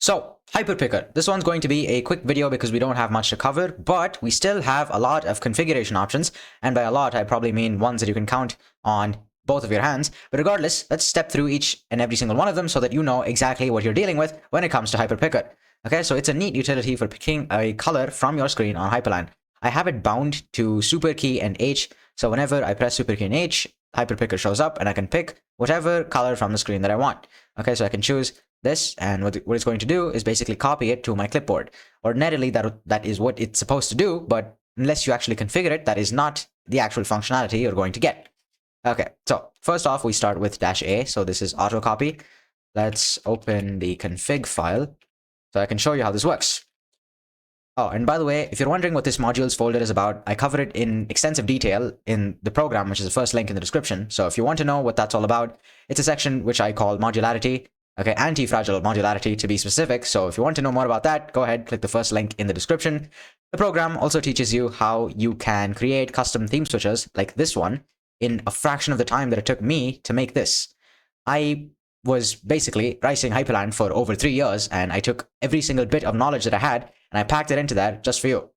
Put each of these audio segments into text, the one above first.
So, Hyprpicker. This one's going to be a quick video because we don't have much to cover, but we still have a lot of configuration options, and by a lot, I probably mean ones that you can count on both of your hands. But regardless, let's step through each and every single one of them so that you know exactly what you're dealing with when it comes to Hyprpicker. Okay, so it's a neat utility for picking a color from your screen on Hyprland. I have it bound to super key and H, so whenever I press super key and H, Hyprpicker shows up and I can pick whatever color from the screen that I want. Okay, so I can choose this, and what it's going to do is basically copy it to my clipboard. Ordinarily, that is what it's supposed to do, but unless you actually configure it, that is not the actual functionality you're going to get. Okay, so first off, we start with -A, so this is auto copy. Let's open the config file so I can show you how this works. Oh, and by the way, if you're wondering what this modules folder is about, I cover it in extensive detail in the program, which is the first link in the description. So if you want to know what that's all about, it's a section which I call modularity. Okay, anti-fragile modularity to be specific. So if you want to know more about that, go ahead, click the first link in the description. The program also teaches you how you can create custom theme switches like this one in a fraction of the time that it took me to make this. I was basically writing Hyprland for over 3 years, and I took every single bit of knowledge that I had and I packed it into that just for you,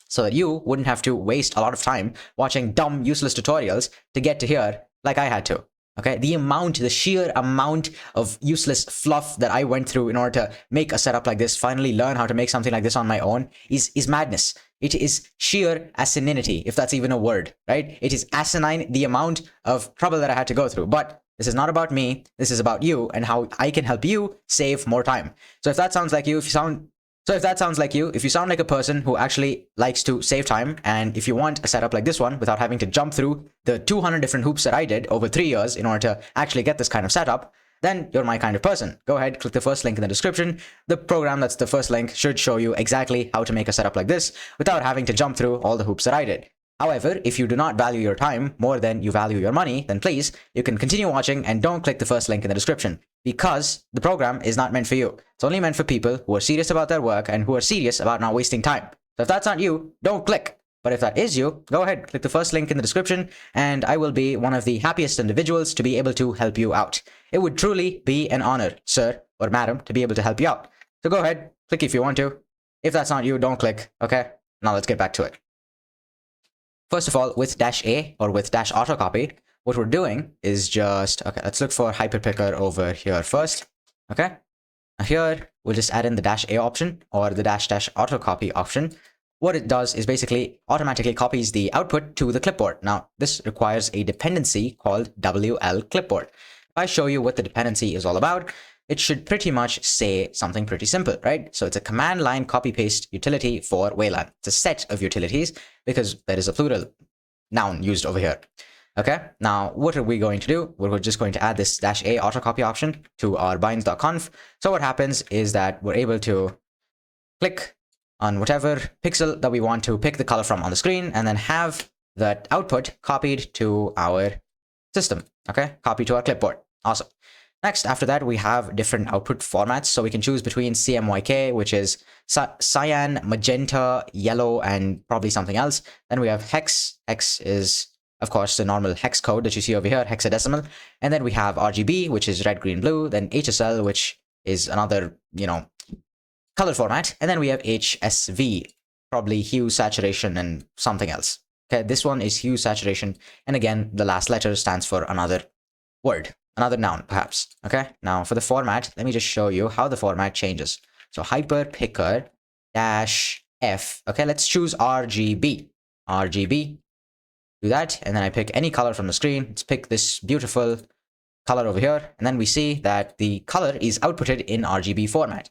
so that you wouldn't have to waste a lot of time watching dumb, useless tutorials to get to here like I had to. Okay, the sheer amount of useless fluff that I went through in order to make a setup like this, finally learn how to make something like this on my own, is madness. It is sheer asininity, if that's even a word, right? It is asinine, the amount of trouble that I had to go through. But this is not about me. This is about you and how I can help you save more time. So if that sounds like you, if you sound like a person who actually likes to save time, and if you want a setup like this one without having to jump through the 200 different hoops that I did over 3 years in order to actually get this kind of setup, then you're my kind of person. Go ahead, click the first link in the description. The program that's the first link should show you exactly how to make a setup like this without having to jump through all the hoops that I did. However, if you do not value your time more than you value your money, then please, you can continue watching and don't click the first link in the description, because the program is not meant for you. It's only meant for people who are serious about their work and who are serious about not wasting time. So if that's not you, don't click. But if that is you, go ahead, click the first link in the description, and I will be one of the happiest individuals to be able to help you out. It would truly be an honor, sir or madam, to be able to help you out. So go ahead, click if you want to. If that's not you, don't click, okay? Now let's get back to it. First of all, with -A or with -autocopy, what we're doing is just, okay, let's look for Hyprpicker over here first. Okay, now here we'll just add in the -A option or the --autocopy option. What it does is basically automatically copies the output to the clipboard. Now, this requires a dependency called WL clipboard. If I show you what the dependency is all about, it should pretty much say something pretty simple, right? So it's a command line copy paste utility for Wayland. It's a set of utilities because there is a plural noun used over here. Okay, now what are we going to do? We're just going to add this -A autocopy option to our binds.conf. So what happens is that we're able to click on whatever pixel that we want to pick the color from on the screen, and then have that output copied to our system. Okay, copied to our clipboard. Awesome. Next, after that, we have different output formats. So we can choose between CMYK, which is cyan, magenta, yellow, and probably something else. Then we have hex. Hex is, of course, the normal hex code that you see over here, hexadecimal. And then we have RGB, which is red, green, blue. Then HSL, which is another, color format. And then we have HSV, probably hue, saturation, and something else. Okay, this one is hue, saturation. And again, the last letter stands for another word. Another noun, perhaps. Okay, now for the format, let me just show you how the format changes. So Hyprpicker -F. Okay, let's choose RGB. RGB. Do that, and then I pick any color from the screen. Let's pick this beautiful color over here, and then we see that the color is outputted in RGB format.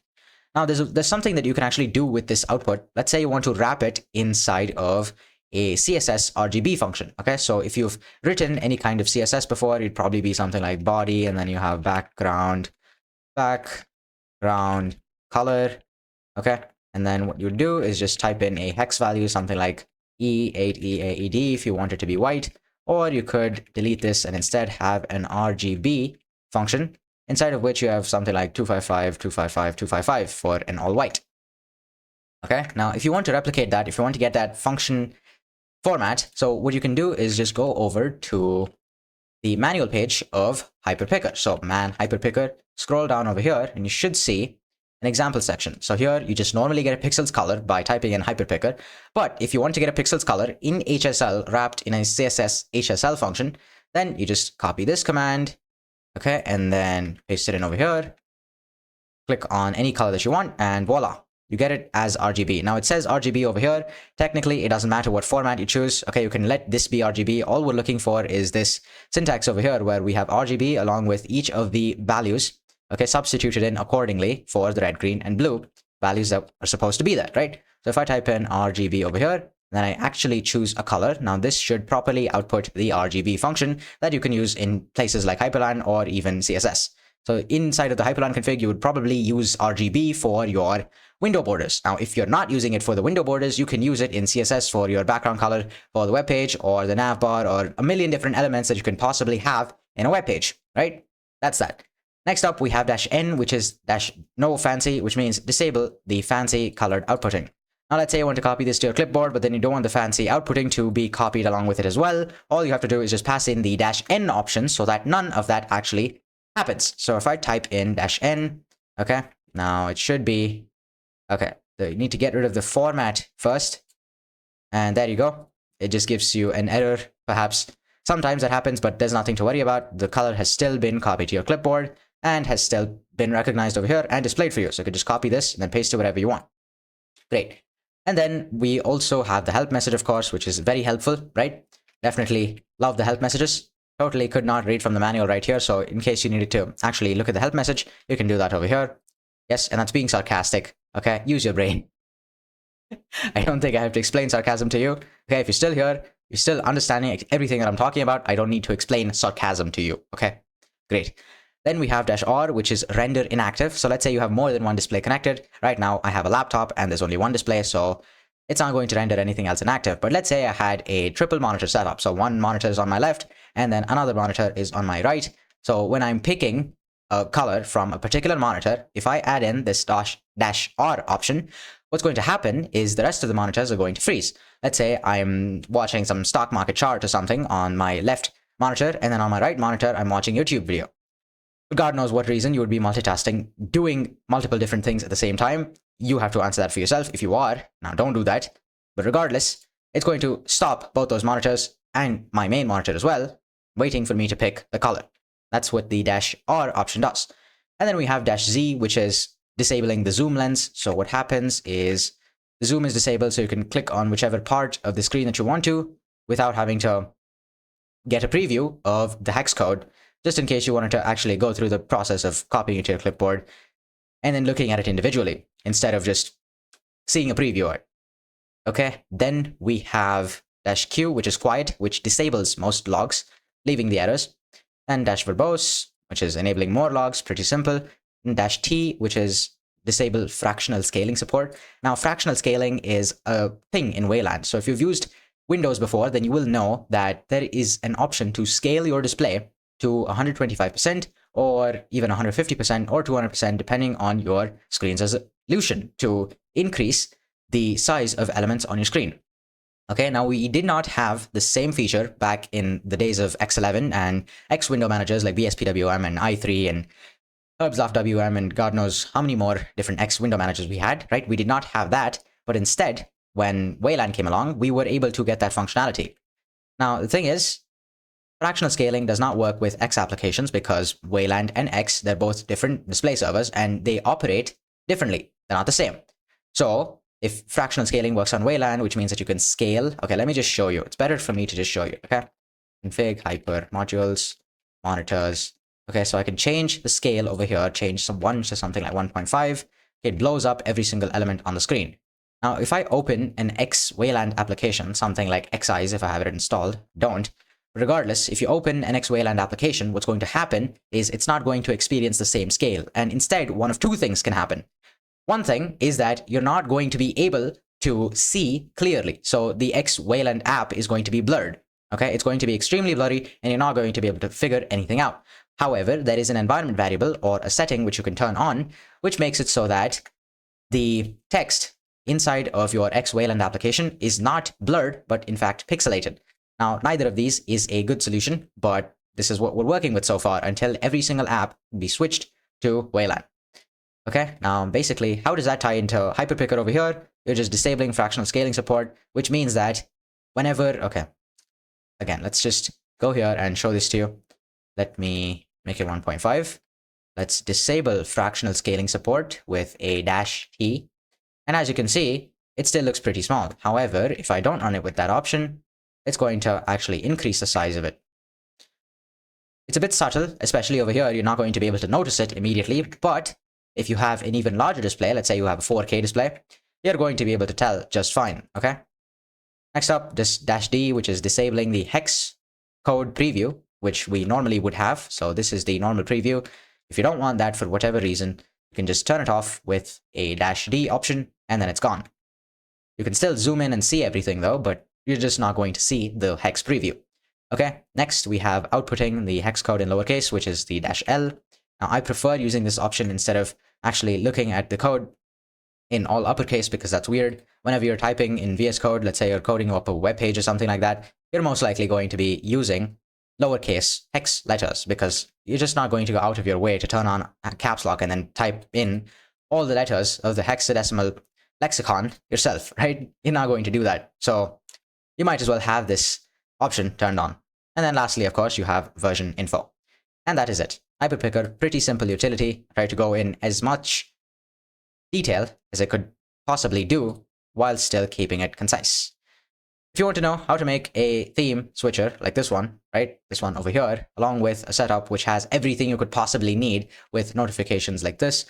Now, there's something that you can actually do with this output. Let's say you want to wrap it inside of a CSS RGB function. Okay, so if you've written any kind of CSS before, it'd probably be something like body, and then you have background color. Okay, and then what you do is just type in a hex value, something like E8EAED if you want it to be white, or you could delete this and instead have an RGB function inside of which you have something like 255, 255, 255 for an all white. Okay, now if you want to replicate that, if you want to get that function format, so what you can do is just go over to the manual page of Hyprpicker. So man Hyprpicker, scroll down over here, and you should see an example section. So here you just normally get a pixel's color by typing in Hyprpicker. But if you want to get a pixel's color in HSL wrapped in a CSS HSL function, then you just copy this command, okay, and then paste it in over here. Click on any color that you want, and voila, you get it as RGB. Now it says RGB over here. Technically, it doesn't matter what format you choose. Okay, you can let this be RGB. All we're looking for is this syntax over here where we have RGB along with each of the values, okay, substituted in accordingly for the red, green, and blue values that are supposed to be there, right? So if I type in RGB over here, then I actually choose a color. Now this should properly output the RGB function that you can use in places like Hyprland or even CSS. So inside of the Hyprland config, you would probably use RGB for your window borders. Now, if you're not using it for the window borders, you can use it in CSS for your background color for the web page or the nav bar or a million different elements that you can possibly have in a web page, right? That's that. Next up, we have -n, which is -no fancy, which means disable the fancy colored outputting. Now, let's say you want to copy this to your clipboard, but then you don't want the fancy outputting to be copied along with it as well. All you have to do is just pass in the -n option so that none of that actually happens. So if I type in -n, okay, now it should be, okay, so you need to get rid of the format first. And there you go. It just gives you an error, perhaps. Sometimes that happens, but there's nothing to worry about. The color has still been copied to your clipboard and has still been recognized over here and displayed for you. So you can just copy this and then paste it wherever you want. Great. And then we also have the help message, of course, which is very helpful, right? Definitely love the help messages. Totally could not read from the manual right here. So in case you needed to actually look at the help message, you can do that over here. Yes, and that's being sarcastic. Okay, use your brain. I don't think I have to explain sarcasm to you. Okay, if you're still here, you're still understanding everything that I'm talking about, I don't need to explain sarcasm to you. Okay, great. Then we have -r, which is render inactive. So let's say you have more than one display connected. Right now, I have a laptop and there's only one display, so it's not going to render anything else inactive. But let's say I had a triple monitor setup. So one monitor is on my left and then another monitor is on my right. So when I'm picking a color from a particular monitor, if I add in this -r option, what's going to happen is the rest of the monitors are going to freeze. Let's say I'm watching some stock market chart or something on my left monitor, and then on my right monitor, I'm watching a YouTube video. For God knows what reason you would be multitasking, doing multiple different things at the same time. You have to answer that for yourself if you are. Now, don't do that. But regardless, it's going to stop both those monitors and my main monitor as well, waiting for me to pick the color. That's what the -r option does. And then we have -z, which is disabling the zoom lens. So what happens is the zoom is disabled, so you can click on whichever part of the screen that you want to without having to get a preview of the hex code, just in case you wanted to actually go through the process of copying it to your clipboard and then looking at it individually instead of just seeing a preview of it. Okay, then we have -q, which is quiet, which disables most logs, leaving the errors, and -verbose, which is enabling more logs, pretty simple, and -t, which is disable fractional scaling support. Now, fractional scaling is a thing in Wayland. So if you've used Windows before, then you will know that there is an option to scale your display to 125% or even 150% or 200%, depending on your screen's resolution, to increase the size of elements on your screen. Okay, now we did not have the same feature back in the days of X11 and X window managers like BSPWM and i3 and Herbsoft WM and God knows how many more different X window managers we had, right? We did not have that, but instead, when Wayland came along, we were able to get that functionality. Now, the thing is, fractional scaling does not work with X applications because Wayland and X, they're both different display servers and they operate differently. They're not the same. So if fractional scaling works on Wayland, which means that you can scale, okay, let me just show you. It's better for me to just show you, okay? Config, hyper, modules, monitors. Okay, so I can change the scale over here, change some 1 to something like 1.5. It blows up every single element on the screen. Now, if I open an X Wayland application, something like Xeyes if I have it installed, don't. Regardless, if you open an X Wayland application, what's going to happen is it's not going to experience the same scale. And instead, one of two things can happen. One thing is that you're not going to be able to see clearly. So the X Wayland app is going to be blurred. Okay, it's going to be extremely blurry and you're not going to be able to figure anything out. However, there is an environment variable or a setting which you can turn on, which makes it so that the text inside of your X Wayland application is not blurred, but in fact pixelated. Now, neither of these is a good solution, but this is what we're working with so far until every single app be switched to Wayland. Okay, now basically, how does that tie into Hyprpicker over here? You're just disabling fractional scaling support, which means that whenever, okay, again, let's just go here and show this to you. Let me make it 1.5. Let's disable fractional scaling support with a -T. And as you can see, it still looks pretty small. However, if I don't run it with that option, it's going to actually increase the size of it. It's a bit subtle, especially over here. You're not going to be able to notice it immediately, but if you have an even larger display, let's say you have a 4K display, you're going to be able to tell just fine, okay? Next up, this -D, which is disabling the hex code preview, which we normally would have. So this is the normal preview. If you don't want that for whatever reason, you can just turn it off with a -D option, and then it's gone. You can still zoom in and see everything though, but you're just not going to see the hex preview. Okay, next we have outputting the hex code in lowercase, which is the -L. Now, I prefer using this option instead of actually looking at the code in all uppercase because that's weird. Whenever you're typing in VS Code, let's say you're coding up a web page or something like that, you're most likely going to be using lowercase hex letters because you're just not going to go out of your way to turn on caps lock and then type in all the letters of the hexadecimal lexicon yourself, right? You're not going to do that. So you might as well have this option turned on. And then lastly, of course, you have version info. And that is it. Hyprpicker, pretty simple utility. I tried to go in as much detail as I could possibly do while still keeping it concise. If you want to know how to make a theme switcher like this one, right? This one over here, along with a setup which has everything you could possibly need with notifications like this,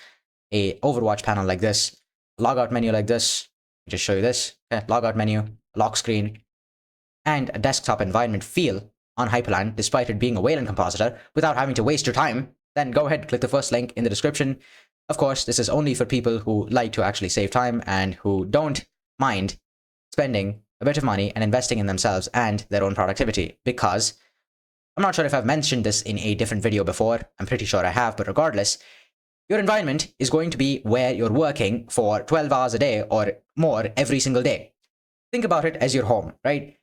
a Overwatch panel like this, a logout menu like this, I'll just show you this, okay, logout menu, lock screen, and a desktop environment feel on Hyprland, despite it being a Wayland compositor, without having to waste your time, then go ahead and click the first link in the description. Of course, this is only for people who like to actually save time and who don't mind spending a bit of money and investing in themselves and their own productivity, because I'm not sure if I've mentioned this in a different video before. I'm pretty sure I have, but regardless, your environment is going to be where you're working for 12 hours a day or more every single day. Think about it as your home, right?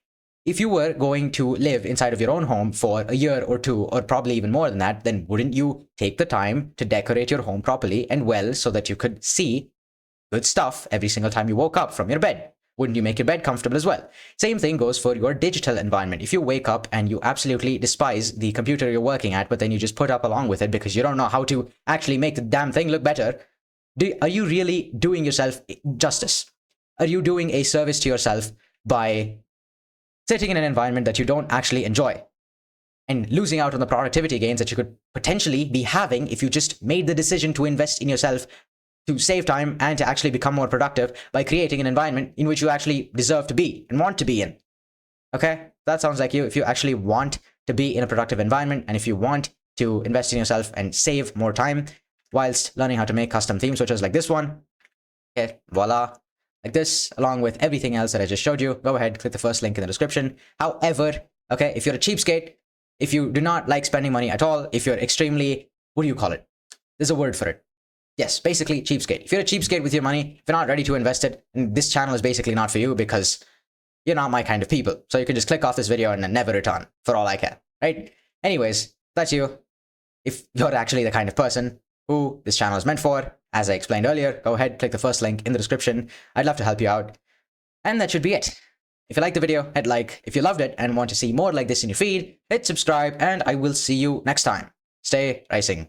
If you were going to live inside of your own home for a year or two, or probably even more than that, then wouldn't you take the time to decorate your home properly and well so that you could see good stuff every single time you woke up from your bed? Wouldn't you make your bed comfortable as well? Same thing goes for your digital environment. If you wake up and you absolutely despise the computer you're working at, but then you just put up along with it because you don't know how to actually make the damn thing look better, are you really doing yourself justice? Are you doing a service to yourself by sitting in an environment that you don't actually enjoy and losing out on the productivity gains that you could potentially be having if you just made the decision to invest in yourself to save time and to actually become more productive by creating an environment in which you actually deserve to be and want to be in? Okay, that sounds like you. If you actually want to be in a productive environment and if you want to invest in yourself and save more time whilst learning how to make custom theme switches like this one, okay, voila, like this, along with everything else that I just showed you, go ahead, click the first link in the description. However, okay, if you're a cheapskate, if you do not like spending money at all, if you're extremely, what do you call it? There's a word for it. Yes, basically cheapskate. If you're a cheapskate with your money, if you're not ready to invest it, this channel is basically not for you because you're not my kind of people. So you can just click off this video and then never return for all I care, right? Anyways, that's you. If you're actually the kind of person who this channel is meant for, as I explained earlier, go ahead, click the first link in the description. I'd love to help you out. And that should be it. If you liked the video, hit like. If you loved it and want to see more like this in your feed, hit subscribe, and I will see you next time. Stay racing.